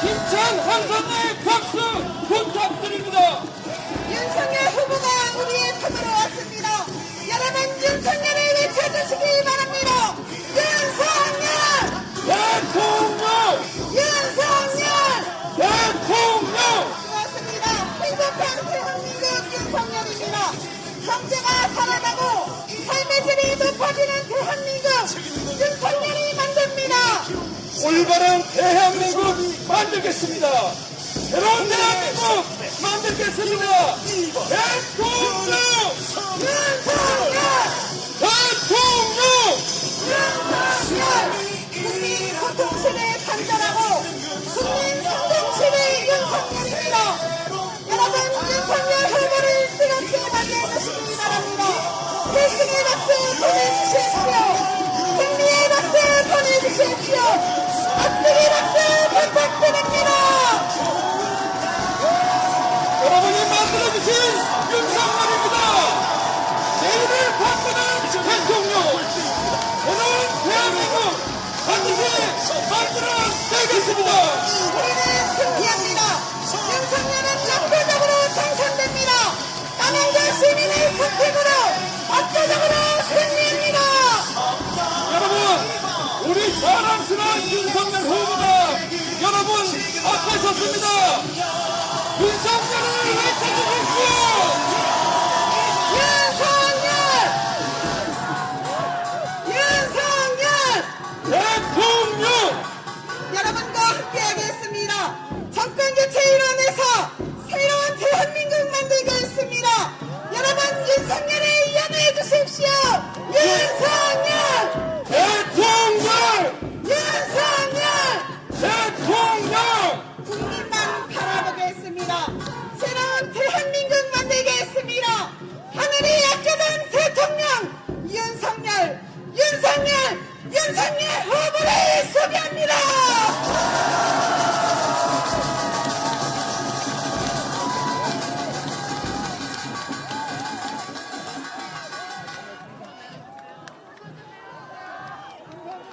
힘찬 환상의 박수 부탁드립니다. 윤석열 후보가 우리의 편으로 왔습니다. 여러분 윤석열을 외쳐주시기 바랍니다. 윤석열! 대통령! 윤석열! 대통령! 고맙습니다. 행복한 대한민국 윤석열입니다. 경제가 살아나고 삶의 질이 높아지는 대한민국 윤석열이 만듭니다. 올바른 대한민국 만들겠습니다. 새로운 대한민국 만들겠습니다. 대통령! 윤석열! 대통령! 윤석열! 국민 고통실을 단절하고 국민 성공실의 윤석열입니다. 여러분 윤석열 후보를 뜨겁게 만들어주시기 바랍니다. 필승의 박수 보내주십시오. 승리의 박수 보내주십시오. 앞서기 박수 부탁드립니다. 여러분이 만들어주신 윤석열입니다. 내일을 바꾸는 대통령! 새로운 대한민국 반드시 만들어내겠습니다. 우리는 승리합니다. 윤석열은 압도적으로 당선됩니다. 남양주 시민의 선택으로 압도적으로 승리합니다. 여러분, 우리 자랑스러운 윤석열 후보가 여러분 앞에 섰습니다. 윤석열을 외쳐주십시오. 대통령! 여러분과 함께하겠습니다. 정권교체 일원에서 새로운 대한민국 만들겠습니다. 여러분 윤석열을 연호해 주십시오. 윤석열! 대통령! 윤석열! 대통령! 국민만 바라보겠습니다. 새로운 대한민국 만들겠습니다. 하늘이 아껴둔 대통령 윤석열! 윤석열! 윤석열 후보를 소개합니다.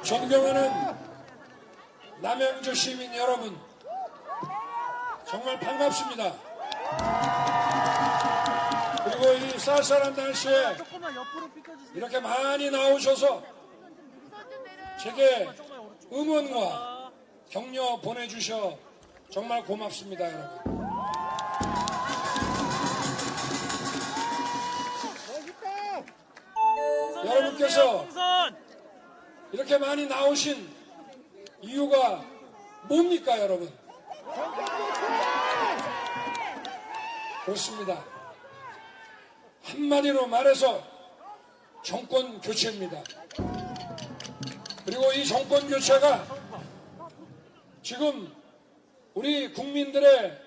존경하는 남양주 시민 여러분, 정말 반갑습니다. 그리고 이 쌀쌀한 날씨에 이렇게 많이 나오셔서 제게 응원과 격려 보내주셔 정말 고맙습니다, 여러분. 여러분께서 이렇게 많이 나오신 이유가 뭡니까, 여러분? 그렇습니다. 한마디로 말해서 정권 교체입니다. 그리고 이 정권 교체가 지금 우리 국민들의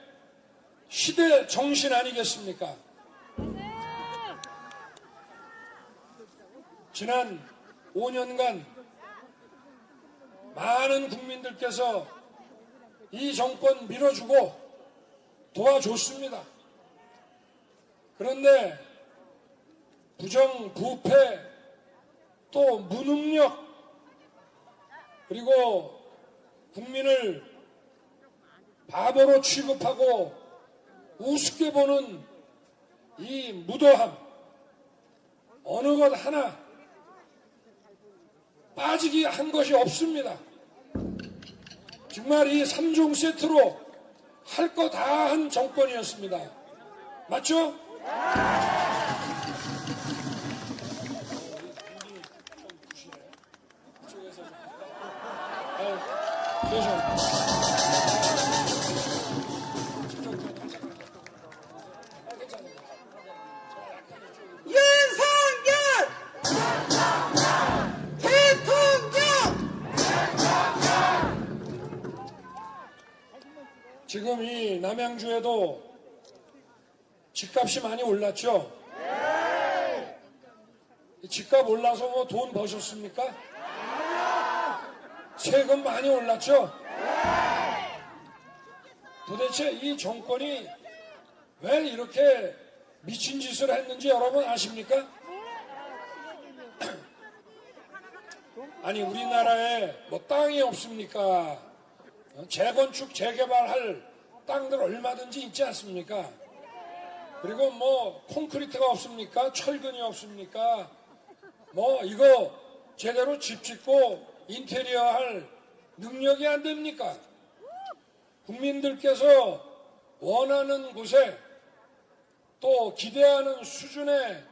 시대 정신 아니겠습니까? 지난 5년간 많은 국민들께서 이 정권 밀어주고 도와줬습니다. 그런데 부정부패 또 무능력 그리고 국민을 바보로 취급하고 우습게 보는 이 무도함 어느 것 하나 빠지기 한 것이 없습니다. 정말 이 3종 세트로 할 거 다 한 정권이었습니다. 맞죠? 윤석열! 대통령! 지금 이 남양주에도 집값이 많이 올랐죠? 집값 올라서 뭐 돈 버셨습니까? 세금 많이 올랐죠? 도대체 이 정권이 왜 이렇게 미친 짓을 했는지 여러분 아십니까? 아니 우리나라에 뭐 땅이 없습니까? 재건축, 재개발할 땅들 얼마든지 있지 않습니까? 그리고 뭐 콘크리트가 없습니까? 철근이 없습니까? 뭐 이거 제대로 집 짓고 인테리어 할 능력이 안 됩니까? 국민들께서 원하는 곳에 또 기대하는 수준의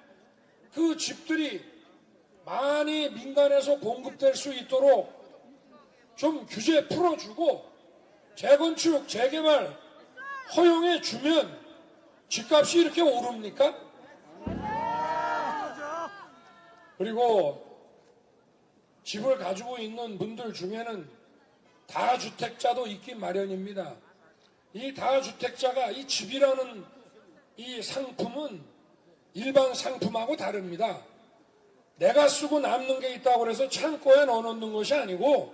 그 집들이 많이 민간에서 공급될 수 있도록 좀 규제 풀어주고 재건축, 재개발 허용해 주면 집값이 이렇게 오릅니까? 그리고 집을 가지고 있는 분들 중에는 다주택자도 있기 마련입니다. 이 다주택자가 이 집이라는 이 상품은 일반 상품하고 다릅니다. 내가 쓰고 남는 게 있다고 해서 창고에 넣어놓는 것이 아니고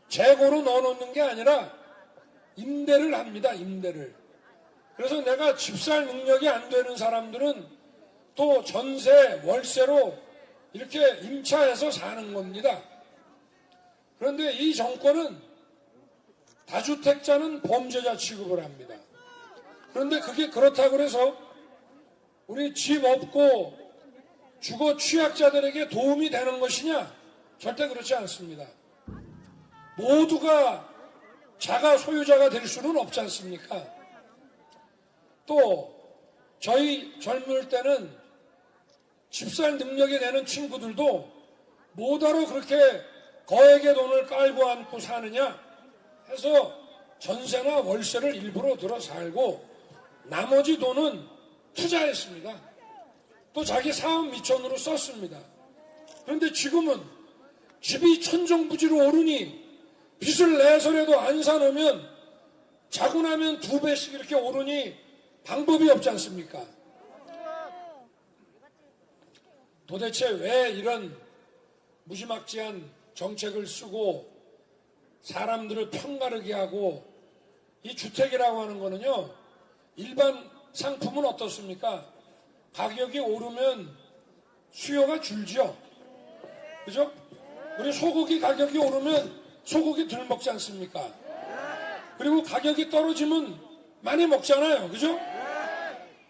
재고로 넣어놓는 게 아니라 임대를 합니다. 임대를. 그래서 내가 집 살 능력이 안 되는 사람들은 또 전세, 월세로 이렇게 임차해서 사는 겁니다. 그런데 이 정권은 다주택자는 범죄자 취급을 합니다. 그런데 그게 그렇다고 해서 우리 집 없고 주거 취약자들에게 도움이 되는 것이냐? 절대 그렇지 않습니다. 모두가 자가 소유자가 될 수는 없지 않습니까? 또 저희 젊을 때는 집살 능력이 되는 친구들도 뭐하러 그렇게 거액의 돈을 깔고 안고 사느냐 해서 전세나 월세를 일부러 들어 살고 나머지 돈은 투자했습니다. 또 자기 사업 미천으로 썼습니다. 그런데 지금은 집이 천정부지로 오르니 빚을 내서라도 안 사놓으면 자고 나면 2배씩 이렇게 오르니 방법이 없지 않습니까? 도대체 왜 이런 무지막지한 정책을 쓰고 사람들을 편가르게 하고 이 주택이라고 하는 거는요, 일반 상품은 어떻습니까? 가격이 오르면 수요가 줄죠. 그죠? 우리 소고기 가격이 오르면 소고기 덜 먹지 않습니까? 그리고 가격이 떨어지면 많이 먹잖아요. 그죠?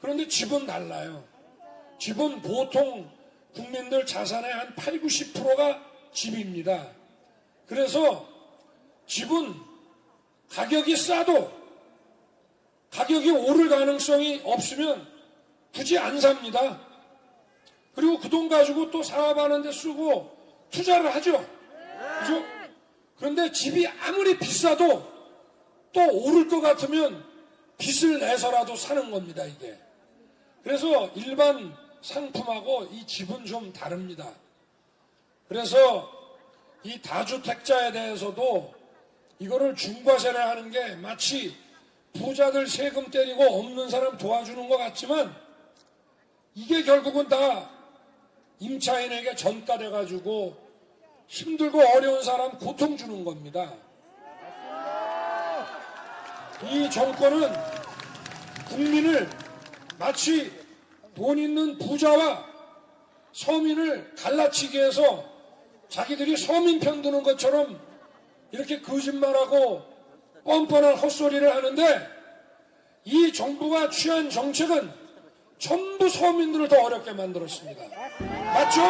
그런데 집은 달라요. 집은 보통 국민들 자산의 한 8, 90%가 집입니다. 그래서 집은 가격이 싸도 가격이 오를 가능성이 없으면 굳이 안 삽니다. 그리고 그 돈 가지고 또 사업하는 데 쓰고 투자를 하죠. 그죠? 그런데 집이 아무리 비싸도 또 오를 것 같으면 빚을 내서라도 사는 겁니다, 이게. 그래서 일반 상품하고 이 집은 좀 다릅니다. 그래서 이 다주택자에 대해서도 이거를 중과세를 하는 게 마치 부자들 세금 때리고 없는 사람 도와주는 것 같지만 이게 결국은 다 임차인에게 전가돼가지고 힘들고 어려운 사람 고통 주는 겁니다. 이 정권은 국민을 마치 돈 있는 부자와 서민을 갈라치기 해서 자기들이 서민 편드는 것처럼 이렇게 거짓말하고 뻔뻔한 헛소리를 하는데 이 정부가 취한 정책은 전부 서민들을 더 어렵게 만들었습니다. 맞죠?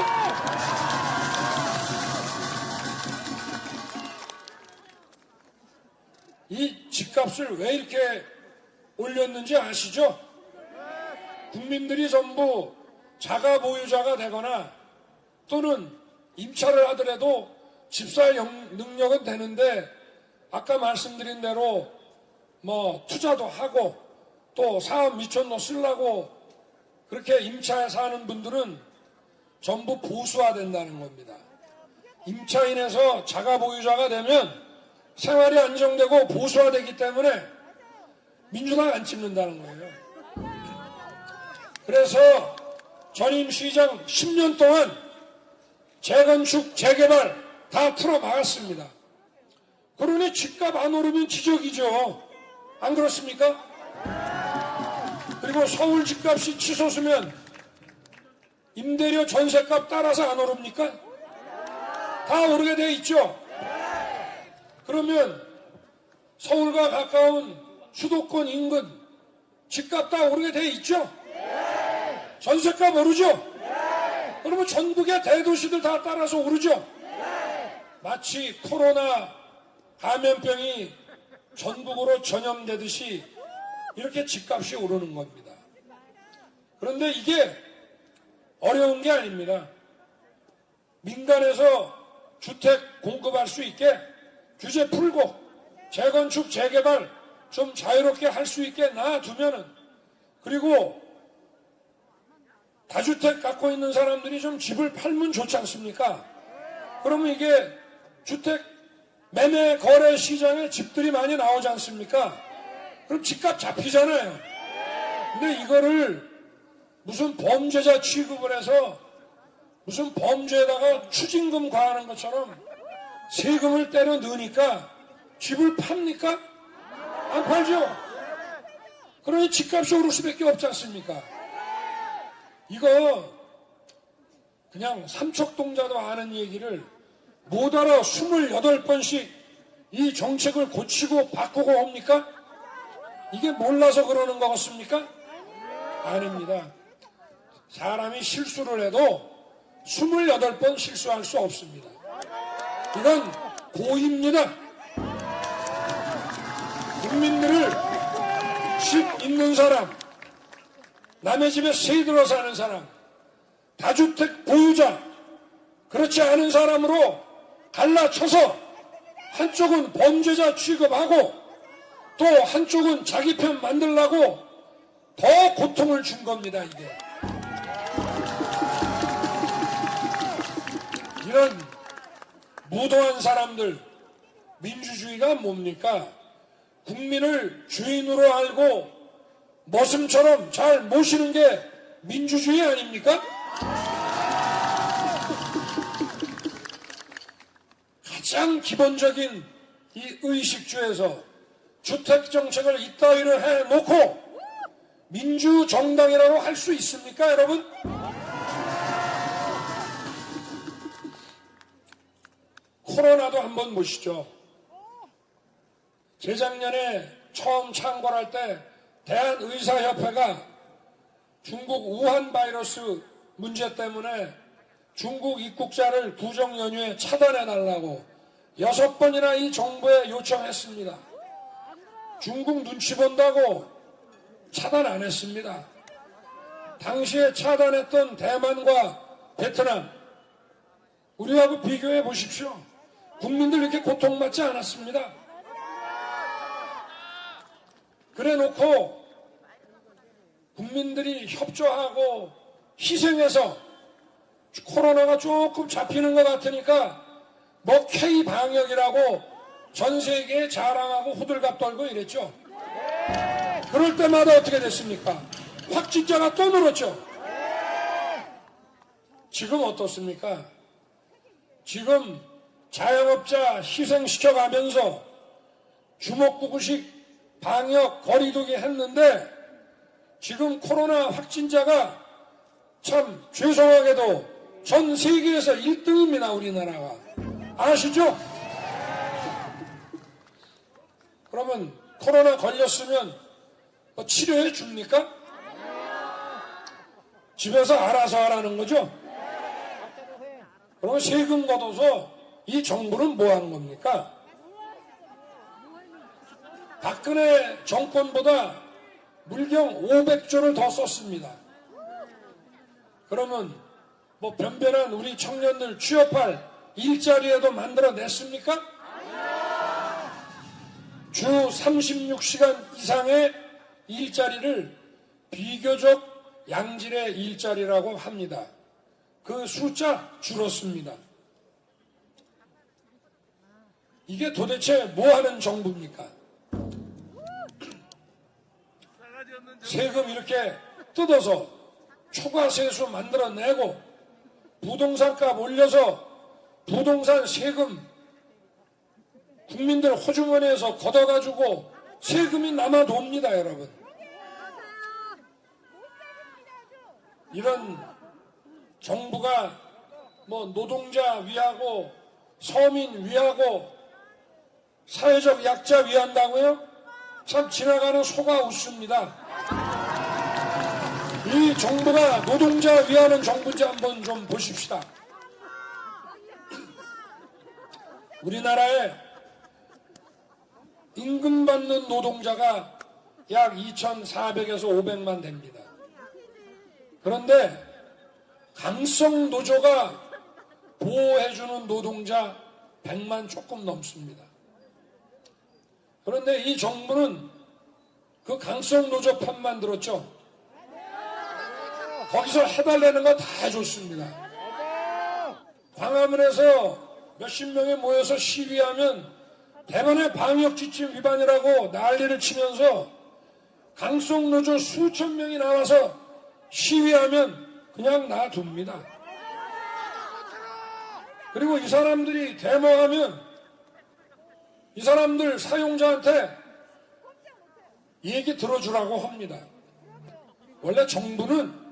이 집값을 왜 이렇게 올렸는지 아시죠? 국민들이 전부 자가 보유자가 되거나 또는 임차를 하더라도 집살 능력은 되는데 아까 말씀드린 대로 뭐 투자도 하고 또 사업 미천도 쓰려고 그렇게 임차에 사는 분들은 전부 보수화된다는 겁니다. 임차인에서 자가 보유자가 되면 생활이 안정되고 보수화되기 때문에 민주당 안 찍는다는 거예요. 그래서 전임 시장 10년 동안 재건축, 재개발 다 풀어막았습니다. 그러니 집값 안 오르면 지적이죠. 안 그렇습니까? 그리고 서울 집값이 치솟으면 임대료 전세값 따라서 안 오릅니까? 다 오르게 돼 있죠. 그러면 서울과 가까운 수도권 인근 집값 다 오르게 돼 있죠? 전세값 오르죠? 그러면 전국의 대도시들 다 따라서 오르죠? 마치 코로나 감염병이 전국으로 전염되듯이 이렇게 집값이 오르는 겁니다. 그런데 이게 어려운 게 아닙니다. 민간에서 주택 공급할 수 있게 규제 풀고 재건축, 재개발 좀 자유롭게 할 수 있게 놔두면은, 그리고 다주택 갖고 있는 사람들이 좀 집을 팔면 좋지 않습니까? 그러면 이게 주택 매매 거래 시장에 집들이 많이 나오지 않습니까? 그럼 집값 잡히잖아요. 근데 이거를 무슨 범죄자 취급을 해서 무슨 범죄에다가 추징금 과하는 것처럼 세금을 때려 넣으니까 집을 팝니까? 안 팔죠? 그러니 집값이 오를 수밖에 없지 않습니까? 이거 그냥 삼척동자도 아는 얘기를 못 알아 28번씩 이 정책을 고치고 바꾸고 합니까? 이게 몰라서 그러는 것 같습니까? 아닙니다. 사람이 실수를 해도 28번 실수할 수 없습니다. 이건 고의입니다. 국민들을 집 있는 사람, 남의 집에 새 들어 사는 사람, 다주택 보유자, 그렇지 않은 사람으로 갈라쳐서 한쪽은 범죄자 취급하고 또 한쪽은 자기 편 만들려고 더 고통을 준 겁니다, 이게. 이런 무도한 사람들, 민주주의가 뭡니까? 국민을 주인으로 알고 머슴처럼 잘 모시는 게 민주주의 아닙니까? 가장 기본적인 이 의식주에서 주택정책을 이따위로 해놓고 민주정당이라고 할 수 있습니까, 여러분? 코로나도 한번 보시죠. 재작년에 처음 창궐할 때 대한의사협회가 중국 우한 바이러스 문제 때문에 중국 입국자를 구정연휴에 차단해달라고 6번이나 이 정부에 요청했습니다. 중국 눈치 본다고 차단 안 했습니다. 당시에 차단했던 대만과 베트남, 우리하고 비교해 보십시오. 국민들 이렇게 고통받지 않았습니다. 그래 놓고 국민들이 협조하고 희생해서 코로나가 조금 잡히는 것 같으니까 뭐 K방역이라고 전 세계에 자랑하고 호들갑 떨고 이랬죠. 그럴 때마다 어떻게 됐습니까? 확진자가 또 늘었죠. 지금 어떻습니까? 지금 자영업자 희생시켜가면서 주먹구구식 방역 거리두기 했는데 지금 코로나 확진자가 참 죄송하게도 전 세계에서 1등입니다, 우리나라가. 아시죠? 그러면 코로나 걸렸으면 뭐 치료해 줍니까? 집에서 알아서 하라는 거죠? 그러면 세금 걷어서 이 정부는 뭐 하는 겁니까? 박근혜 정권보다 물경 500조를 더 썼습니다. 그러면 뭐 변변한 우리 청년들 취업할 일자리에도 만들어냈습니까? 주 36시간 이상의 일자리를 비교적 양질의 일자리라고 합니다. 그 숫자 줄었습니다. 이게 도대체 뭐 하는 정부입니까? 세금 이렇게 뜯어서 초과세수 만들어내고 부동산값 올려서 부동산 세금 국민들 호주머니에서 걷어가지고 세금이 남아 돕니다, 여러분. 이런 정부가 뭐 노동자 위하고 서민 위하고 사회적 약자 위한다고요? 참 지나가는 소가 웃습니다. 이 정부가 노동자 위하는 정부인지 한번 좀 보십시다. 우리나라에 임금 받는 노동자가 약 2,400에서 500만 됩니다. 그런데 강성 노조가 보호해주는 노동자 100만 조금 넘습니다. 그런데 이 정부는 그 강성 노조 편만 들었죠. 거기서 해달라는 거 다 해줬습니다. 광화문에서 몇십 명이 모여서 시위하면 대만의 방역지침 위반이라고 난리를 치면서 강성 노조 수천 명이 나와서 시위하면 그냥 놔둡니다. 그리고 이 사람들이 데모하면 이 사람들 사용자한테 얘기 들어주라고 합니다. 원래 정부는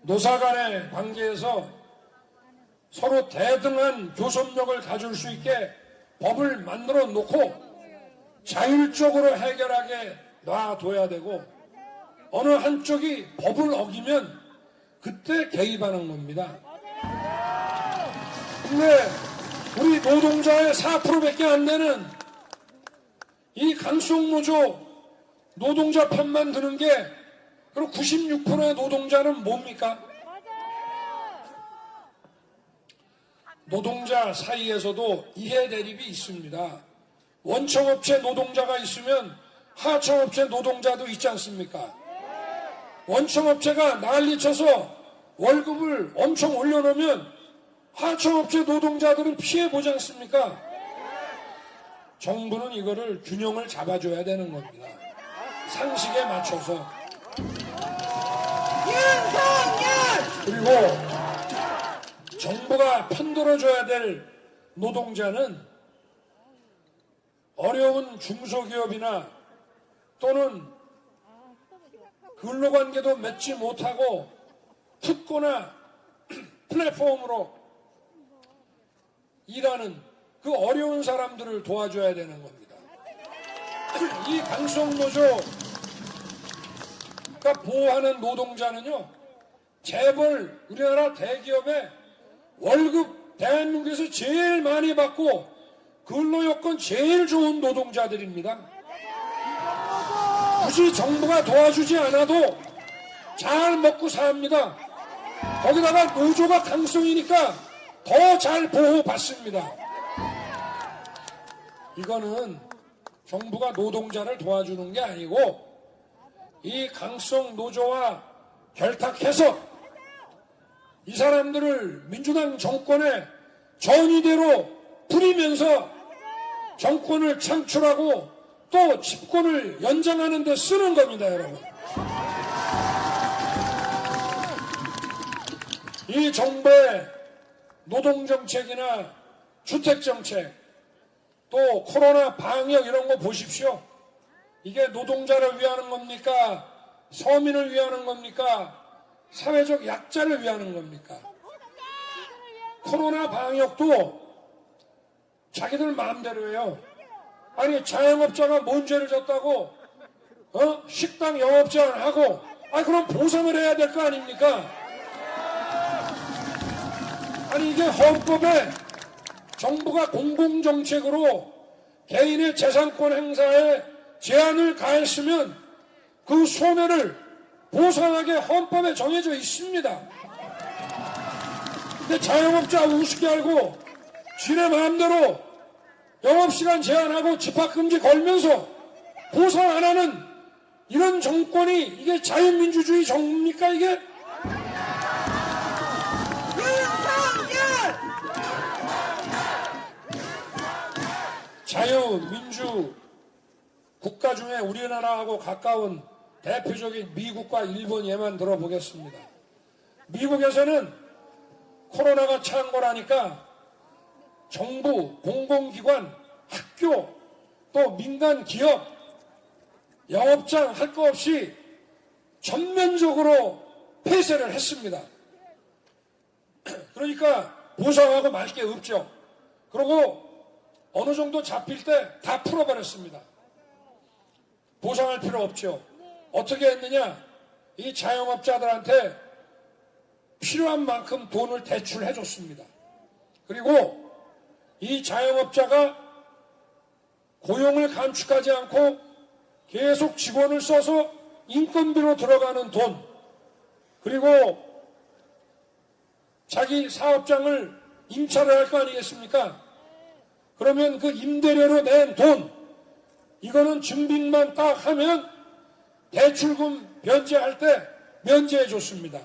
노사 간의 관계에서 서로 대등한 교섭력을 가질 수 있게 법을 만들어 놓고 자율적으로 해결하게 놔둬야 되고, 어느 한쪽이 법을 어기면 그때 개입하는 겁니다. 근데 우리 노동자의 4%밖에 안 되는 이 강성노조 노동자 편만 드는 게, 그리고 96%의 노동자는 뭡니까? 노동자 사이에서도 이해 대립이 있습니다. 원청업체 노동자가 있으면 하청업체 노동자도 있지 않습니까? 원청업체가 난리쳐서 월급을 엄청 올려놓으면 하청업체 노동자들은 피해보지 않습니까? 정부는 이거를 균형을 잡아줘야 되는 겁니다. 상식에 맞춰서. 윤석열! 그리고 정부가 편들어줘야 될 노동자는 어려운 중소기업이나 또는 근로관계도 맺지 못하고 특고나 플랫폼으로 일하는 그 어려운 사람들을 도와줘야 되는 겁니다. 이 강성노조가 보호하는 노동자는요, 재벌 우리나라 대기업의 월급 대한민국에서 제일 많이 받고 근로여건 제일 좋은 노동자들입니다. 굳이 정부가 도와주지 않아도 잘 먹고 삽니다. 거기다가 노조가 강성이니까 더 잘 보호받습니다. 이거는 정부가 노동자를 도와주는 게 아니고 이 강성 노조와 결탁해서 이 사람들을 민주당 정권의 전위대로 부리면서 정권을 창출하고 또 집권을 연장하는 데 쓰는 겁니다, 여러분. 이 정부의 노동정책이나 주택정책, 또 코로나 방역 이런 거 보십시오. 이게 노동자를 위하는 겁니까? 서민을 위하는 겁니까? 사회적 약자를 위하는 겁니까? 코로나 방역도 자기들 마음대로 해요. 아니, 자영업자가 뭔 죄를 졌다고 식당 영업 제한하고, 그럼 보상을 해야 될 거 아닙니까? 아니, 이게 헌법에 정부가 공공정책으로 개인의 재산권 행사에 제한을 가했으면 그 손해를 보상하게 헌법에 정해져 있습니다. 근데 자영업자 우습게 알고 지네 마음대로 영업시간 제한하고 집합금지 걸면서 보상 안 하는 이런 정권이 이게 자유민주주의 정부입니까, 이게? 자유민주 국가 중에 우리나라하고 가까운 대표적인 미국과 일본 예만 들어보겠습니다. 미국에서는 코로나가 창궐하니까 정부, 공공기관, 학교, 또 민간 기업, 영업장 할 거 없이 전면적으로 폐쇄를 했습니다. 그러니까 보상하고 말 게 없죠. 그리고 어느 정도 잡힐 때 다 풀어버렸습니다. 보상할 필요 없죠. 어떻게 했느냐? 이 자영업자들한테 필요한 만큼 돈을 대출해 줬습니다. 그리고 이 자영업자가 고용을 감축하지 않고 계속 직원을 써서 인건비로 들어가는 돈, 그리고 자기 사업장을 임차를 할 거 아니겠습니까? 그러면 그 임대료로 낸 돈, 이거는 증빙만 딱 하면 대출금 변제할 때 면제해 줬습니다.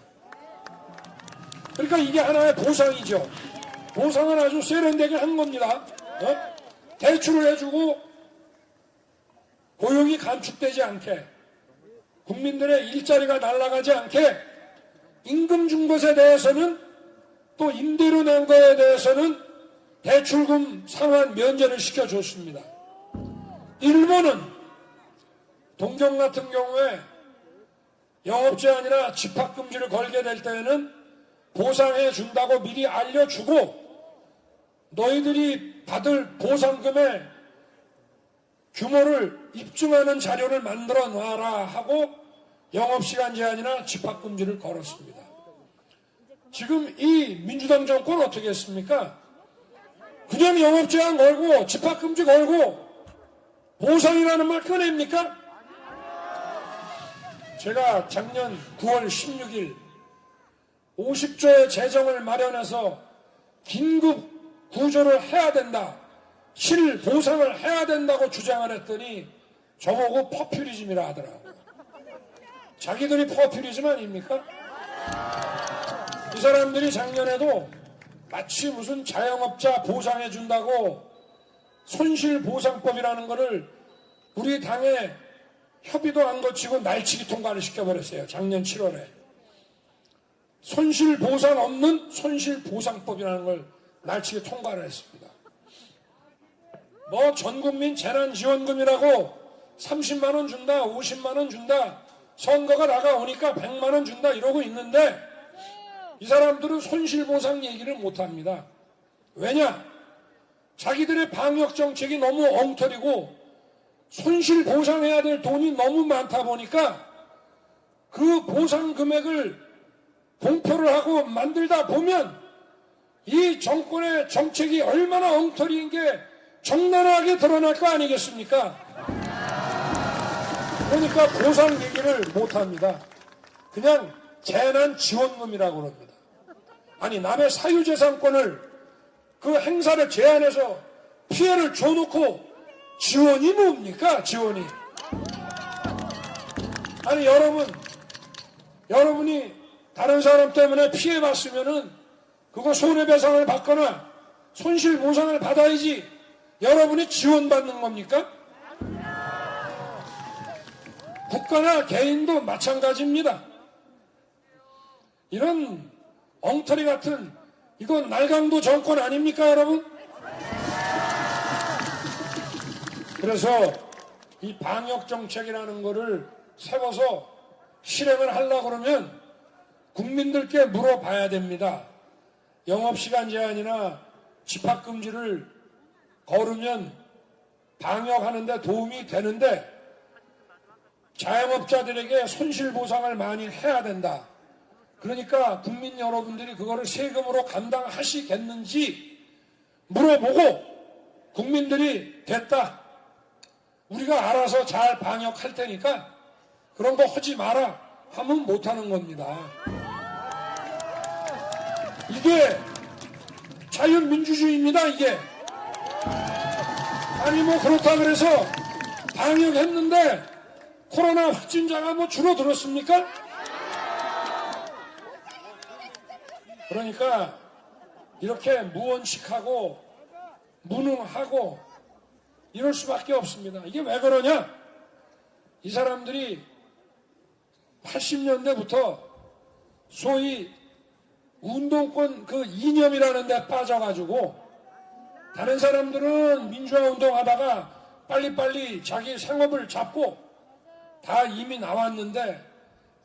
그러니까 이게 하나의 보상이죠. 보상은 아주 세련되게 한 겁니다. 대출을 해주고 고용이 감축되지 않게, 국민들의 일자리가 날아가지 않게, 임금 준 것에 대해서는, 또 임대료 낸 거에 대해서는 대출금 상환 면제를 시켜줬습니다. 일본은 동경 같은 경우에 영업 제한이나 집합금지를 걸게 될 때에는 보상해 준다고 미리 알려주고, 너희들이 받을 보상금의 규모를 입증하는 자료를 만들어 놔라 하고 영업시간 제한이나 집합금지를 걸었습니다. 지금 이 민주당 정권 어떻게 했습니까? 그냥 영업 제한 걸고 집합금지 걸고 보상이라는 말 꺼냅니까? 제가 작년 9월 16일 50조의 재정을 마련해서 긴급 구조를 해야 된다, 실보상을 해야 된다고 주장을 했더니 저보고 포퓰리즘이라 하더라고요. 자기들이 포퓰리즘 아닙니까? 이 사람들이 작년에도 마치 무슨 자영업자 보상해 준다고 손실보상법이라는 거를 우리 당에 협의도 안 거치고 날치기 통과를 시켜버렸어요. 작년 7월에. 손실보상 없는 손실보상법이라는 걸 날치기 통과를 했습니다. 뭐 전국민 재난지원금이라고 30만 원 준다, 50만 원 준다, 선거가 다가오니까 100만 원 준다 이러고 있는데 이 사람들은 손실보상 얘기를 못합니다. 왜냐? 자기들의 방역정책이 너무 엉터리고 손실보상해야 될 돈이 너무 많다 보니까 그 보상 금액을 공표를 하고 만들다 보면 이 정권의 정책이 얼마나 엉터리인 게 적나라하게 드러날 거 아니겠습니까? 그러니까 보상 얘기를 못합니다. 그냥 재난지원금이라고 그럽니다. 아니, 남의 사유재산권을 그 행사를 제한해서 피해를 줘놓고 지원이 뭡니까? 지원이. 아니, 여러분이 다른 사람 때문에 피해봤으면은 그거 손해배상을 받거나 손실보상을 받아야지 여러분이 지원받는 겁니까? 국가나 개인도 마찬가지입니다. 이런 엉터리 같은, 이건 날강도 정권 아닙니까, 여러분? 그래서 이 방역정책이라는 거를 세워서 실행을 하려고 그러면 국민들께 물어봐야 됩니다. 영업시간 제한이나 집합금지를 걸으면 방역하는데 도움이 되는데 자영업자들에게 손실보상을 많이 해야 된다. 그러니까 국민 여러분들이 그거를 세금으로 감당하시겠는지 물어보고 국민들이 됐다, 우리가 알아서 잘 방역할 테니까 그런 거 하지 마라 하면 못하는 겁니다. 이게 자유민주주의입니다. 이게. 아니 뭐 그렇다 그래서 방역했는데 코로나 확진자가 뭐 줄어들었습니까? 그러니까 이렇게 무원칙하고 무능하고 이럴 수밖에 없습니다. 이게 왜 그러냐? 이 사람들이 80년대부터 소위 운동권 그 이념이라는 데 빠져가지고 다른 사람들은 민주화 운동하다가 빨리빨리 자기 생업을 잡고 다 이미 나왔는데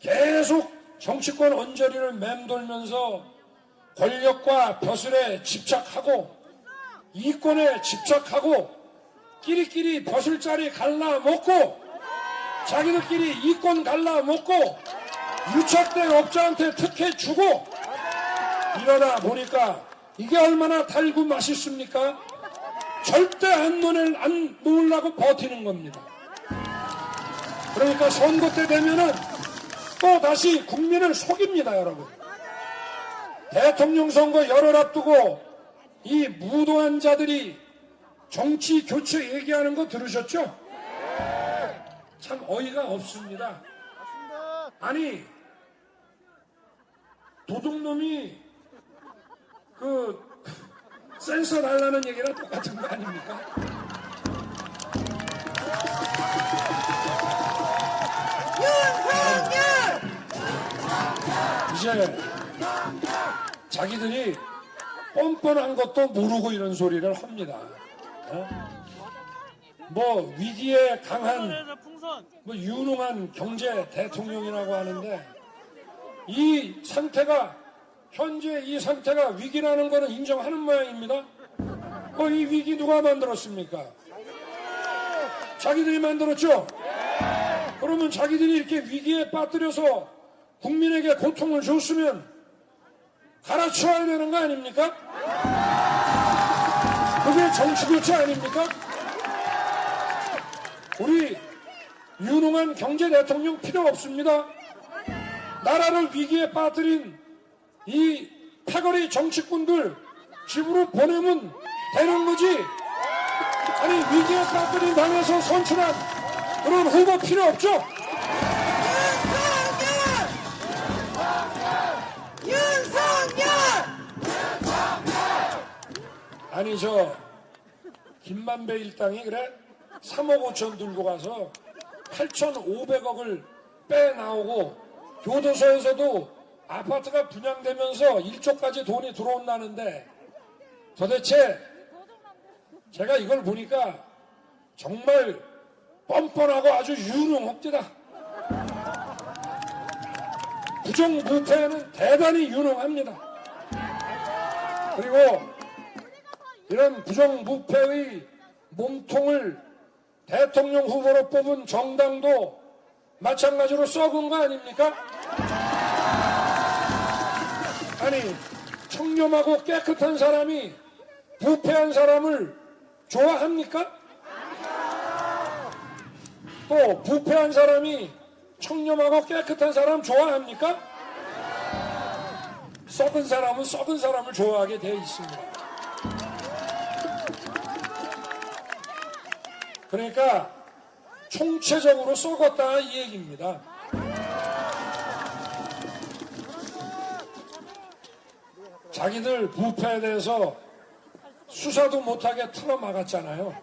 계속 정치권 언저리를 맴돌면서 권력과 벼슬에 집착하고 이권에 집착하고 끼리끼리 벼슬자리 갈라 먹고 자기들끼리 이권 갈라 먹고 유착된 업자한테 특혜 주고 이러다 보니까 이게 얼마나 달고 맛있습니까? 절대 안 놓으려고 버티는 겁니다. 그러니까 선거 때 되면은 또 다시 국민을 속입니다, 여러분. 대통령 선거 열흘 앞두고 이 무도한 자들이 정치 교체 얘기하는 거 들으셨죠? 참 어이가 없습니다. 아니, 도둑놈이 센서 달라는 얘기랑 똑같은 거 아닙니까? 이제 자기들이 뻔뻔한 것도 모르고 이런 소리를 합니다. 뭐 위기에 강한 뭐 유능한 경제 대통령이라고 하는데 이 상태가 현재 이 상태가 위기라는 거는 인정하는 모양입니다. 이 위기 누가 만들었습니까? 자기들이 만들었죠? 그러면 자기들이 이렇게 위기에 빠뜨려서 국민에게 고통을 줬으면 갈아치워야 되는 거 아닙니까? 그게 정치교체 아닙니까? 우리 유능한 경제 대통령 필요 없습니다. 나라를 위기에 빠뜨린 이 패거리 정치꾼들 집으로 보내면 되는 거지. 아니, 위기에 빠뜨린 당에서 선출한 그런 후보 필요 없죠? 아니, 김만배 일당이 그래 3억 5천 들고 가서 8,500억을 빼나오고 교도소에서도 아파트가 분양되면서 1조까지 돈이 들어온다는데 도대체 제가 이걸 보니까 정말 뻔뻔하고 아주 유능합니다. 부정부패는 대단히 유능합니다. 그리고 이런 부정부패의 몸통을 대통령 후보로 뽑은 정당도 마찬가지로 썩은 거 아닙니까? 아니, 청렴하고 깨끗한 사람이 부패한 사람을 좋아합니까? 또 부패한 사람이 청렴하고 깨끗한 사람 좋아합니까? 썩은 사람은 썩은 사람을 좋아하게 되어 있습니다. 그러니까 총체적으로 썩었다 이 얘기입니다. 자기들 부패에 대해서 수사도 못하게 틀어막았잖아요.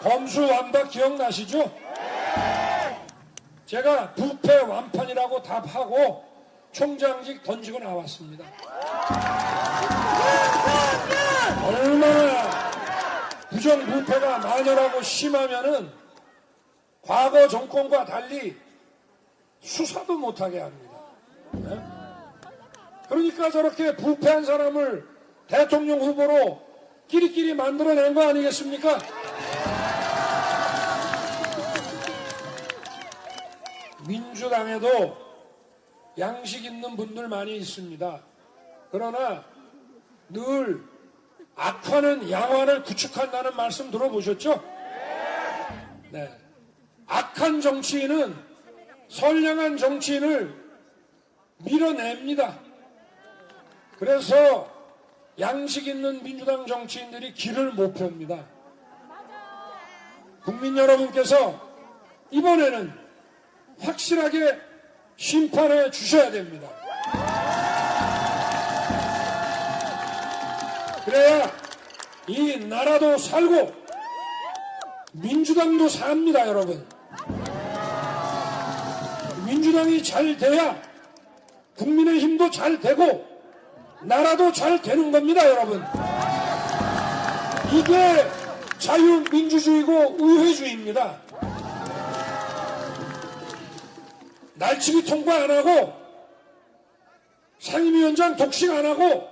검수완박 기억나시죠? 제가 부패 완판이라고 답하고 총장직 던지고 나왔습니다. 얼마나 부정부패가 만연하고 심하면은 과거 정권과 달리 수사도 못하게 합니다. 네? 그러니까 저렇게 부패한 사람을 대통령 후보로 끼리끼리 만들어낸 거 아니겠습니까? 민주당에도 양식 있는 분들 많이 있습니다. 그러나 늘 악화는 양화를 구축한다는 말씀 들어보셨죠? 네. 악한 정치인은 선량한 정치인을 밀어냅니다. 그래서 양식 있는 민주당 정치인들이 길을 못 펴니다. 국민 여러분께서 이번에는 확실하게 심판해 주셔야 됩니다. 그래야 이 나라도 살고 민주당도 삽니다, 여러분. 민주당이 잘 돼야 국민의힘도 잘 되고 나라도 잘 되는 겁니다, 여러분. 이게 자유민주주의고 의회주의입니다. 날치기 통과 안 하고 상임위원장 독식 안 하고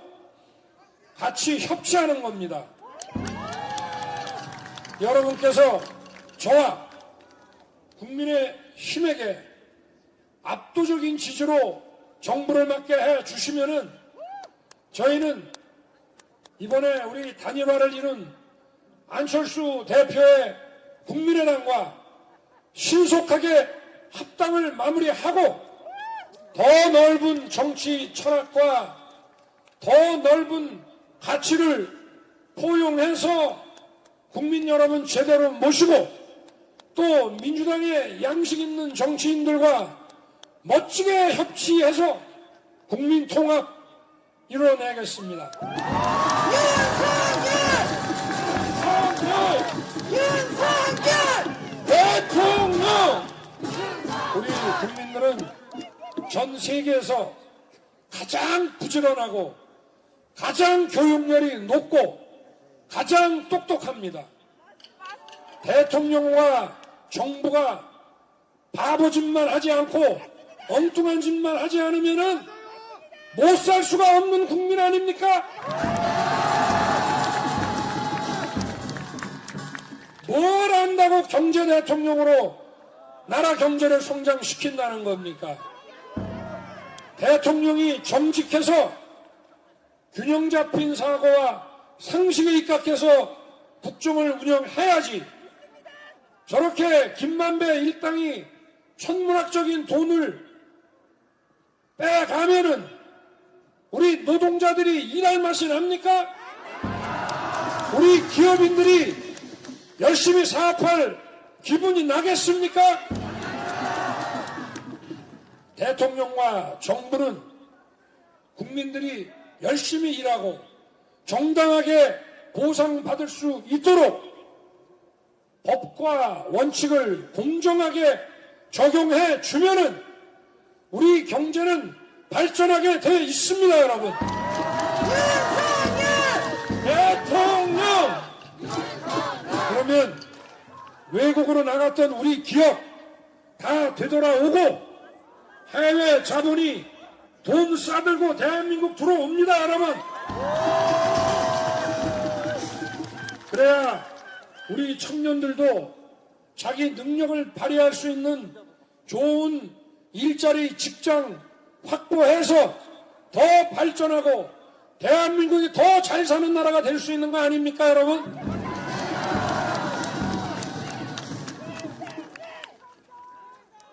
같이 협치하는 겁니다. 여러분께서 저와 국민의 힘에게 압도적인 지지로 정부를 맡게 해 주시면은 저희는 이번에 우리 단일화를 이룬 안철수 대표의 국민의당과 신속하게 합당을 마무리하고 더 넓은 정치 철학과 더 넓은 가치를 포용해서 국민 여러분 제대로 모시고 또 민주당의 양식 있는 정치인들과 멋지게 협치해서 국민 통합 이뤄내겠습니다. 윤석열! 대통령! 우리 국민들은 전 세계에서 가장 부지런하고 가장 교육열이 높고 가장 똑똑합니다. 대통령과 정부가 바보짓만 하지 않고 엉뚱한 짓만 하지 않으면은 못 살 수가 없는 국민 아닙니까? 뭘 안다고 경제 대통령으로 나라 경제를 성장시킨다는 겁니까? 대통령이 정직해서 균형 잡힌 사고와 상식에 입각해서 국정을 운영해야지 저렇게 김만배 일당이 천문학적인 돈을 빼가면은 우리 노동자들이 일할 맛이 납니까? 우리 기업인들이 열심히 사업할 기분이 나겠습니까? 대통령과 정부는 국민들이 열심히 일하고 정당하게 보상받을 수 있도록 법과 원칙을 공정하게 적용해 주면은 우리 경제는 발전하게 돼 있습니다, 여러분. 대통령! 그러면 외국으로 나갔던 우리 기업 다 되돌아오고 해외 자본이 돈 싸들고 대한민국 들어옵니다, 여러분. 그래야 우리 청년들도 자기 능력을 발휘할 수 있는 좋은 일자리, 직장 확보해서 더 발전하고 대한민국이 더 잘 사는 나라가 될 수 있는 거 아닙니까, 여러분?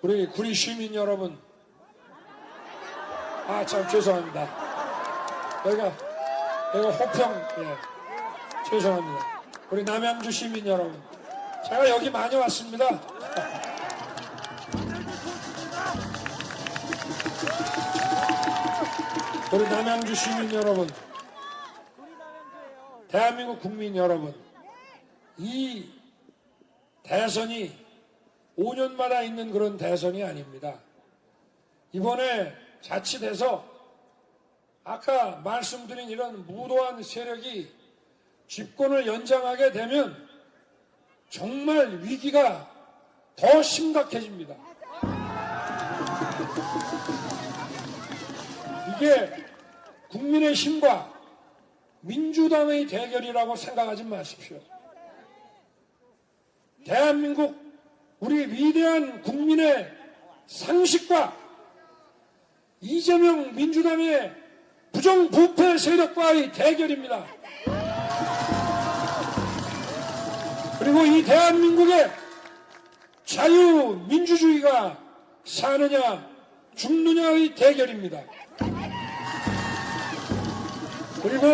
우리 구리 시민 여러분, 아, 참 죄송합니다. 여기가 호평, 예, 죄송합니다. 우리 남양주 시민 여러분, 제가 여기 많이 왔습니다. 우리 남양주 시민 여러분, 대한민국 국민 여러분, 이 대선이 5년마다 있는 그런 대선이 아닙니다. 이번에 자칫해서 아까 말씀드린 이런 무도한 세력이 집권을 연장하게 되면 정말 위기가 더 심각해집니다. 이게 국민의 힘과 민주당의 대결이라고 생각하지 마십시오. 대한민국 우리 위대한 국민의 상식과 이재명 민주당의 부정부패 세력과의 대결입니다. 그리고 이 대한민국의 자유민주주의가 사느냐 죽느냐의 대결입니다. 그리고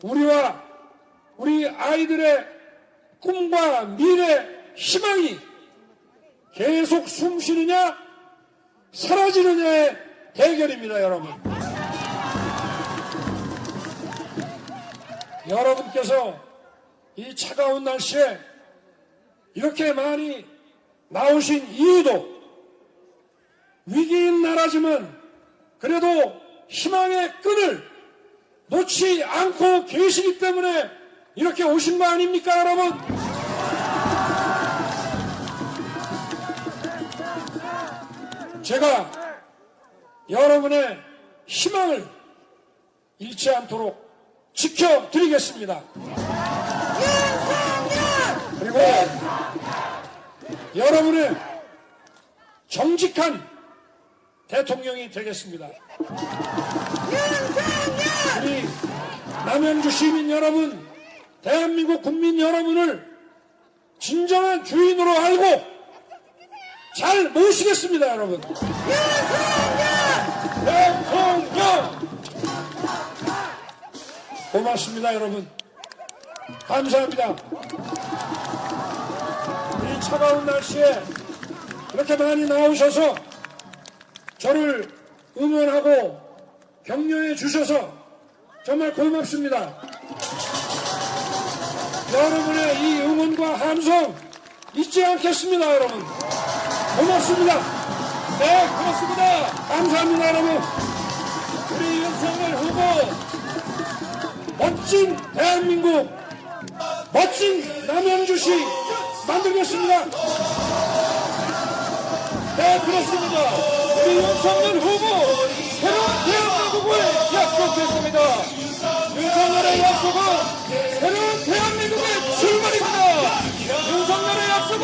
우리와 우리 아이들의 꿈과 미래, 희망이 계속 숨쉬느냐 사라지느냐의 대결입니다, 여러분. 여러분께서 이 차가운 날씨에 이렇게 많이 나오신 이유도 위기인 나라지만 그래도 희망의 끈을 놓지 않고 계시기 때문에 이렇게 오신 거 아닙니까, 여러분? 제가 여러분의 희망을 잃지 않도록 지켜드리겠습니다. 윤석열! 그리고 여러분의 정직한 대통령이 되겠습니다. 우리 남양주 시민 여러분, 대한민국 국민 여러분을 진정한 주인으로 알고 잘 모시겠습니다, 여러분. 대통령! 고맙습니다, 여러분. 감사합니다. 이 차가운 날씨에 그렇게 많이 나오셔서 저를 응원하고 격려해 주셔서 정말 고맙습니다. 여러분의 이 응원과 함성 잊지 않겠습니다, 여러분. 고맙습니다. 네, 그렇습니다. 감사합니다, 여러분. 우리 윤석열 후보 멋진 대한민국, 멋진 남양주시 만들겠습니다. 네, 그렇습니다. 우리 윤석열 후보 새로운 대한민국을 약속했습니다. 윤석열의 약속은 새로운 대한민국의 출발입니다. 윤석열의 약속은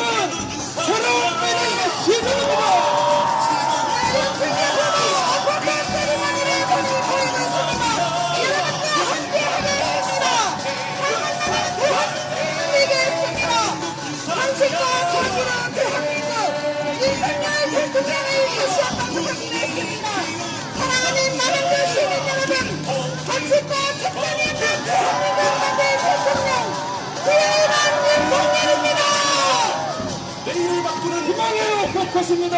새로운 미래의 시작입니다. 사랑하는 남양주 시민 여러분, 당신과 특권이 있는 대한민국 만들 대통령 구현한 윤석열입니다. 내일 바꾸는 희망의 벽화입니다.